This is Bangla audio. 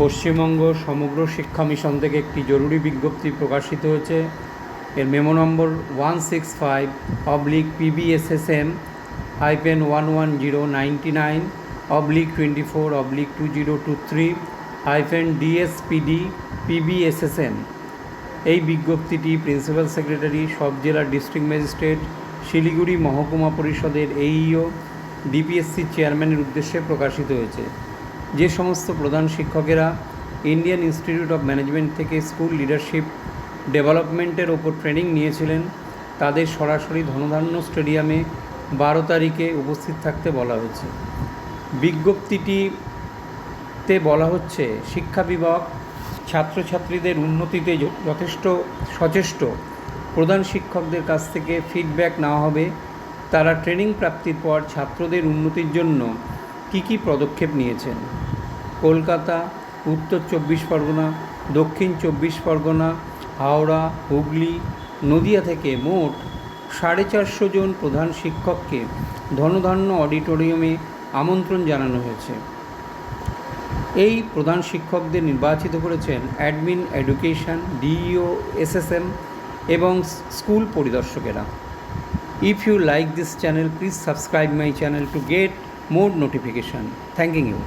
পশ্চিমবঙ্গ সমগ্র শিক্ষা মিশন থেকে একটি জরুরি বিজ্ঞপ্তি প্রকাশিত হয়েছে। এর মেমো নম্বর 165/11099/24/2023-DSPD-PBSSM। এই বিজ্ঞপ্তিটি প্রিন্সিপাল সেক্রেটারি, সব জেলার ডিস্ট্রিক্ট ম্যাজিস্ট্রেট, শিলিগুড়ি মহকুমা পরিষদের এইইও, ডিপিএসসি চেয়ারম্যানের উদ্দেশ্যে প্রকাশিত হয়েছে। যে সমস্ত প্রধান শিক্ষকেরা ইন্ডিয়ান ইনস্টিটিউট অফ ম্যানেজমেন্ট থেকে স্কুল লিডারশিপ ডেভেলপমেন্টের ওপর ট্রেনিং নিয়েছিলেন, তাদের সরাসরি ধনধান্য স্টেডিয়ামে 12 তারিখে উপস্থিত থাকতে বলা হয়েছে। বিজ্ঞপ্তিটিতে বলা হচ্ছে, শিক্ষা বিভাগ ছাত্রছাত্রীদের উন্নতিতে যথেষ্ট সচেষ্ট। প্রধান শিক্ষকদের কাছ থেকে ফিডব্যাক নেওয়া হবে, তারা ট্রেনিং প্রাপ্তির পর ছাত্রদের উন্নতির জন্য কী কী পদক্ষেপ নিয়েছেন। কলকাতা, উত্তর 24 পরগনা, দক্ষিণ 24 পরগনা, হাওড়া, হুগলি, নদিয়া থেকে মোট 450 জন প্রধান শিক্ষককে ধনধান্য অডিটোরিয়ামে আমন্ত্রণ জানানো হয়েছে। এই প্রধান শিক্ষকদের নির্বাচিত করেছেন অ্যাডমিন, এডুকেশন, ডিইও, এসএসএম এবং school পরিদর্শকেরা। If you like this channel, please subscribe my channel to get more notification. Thanking you.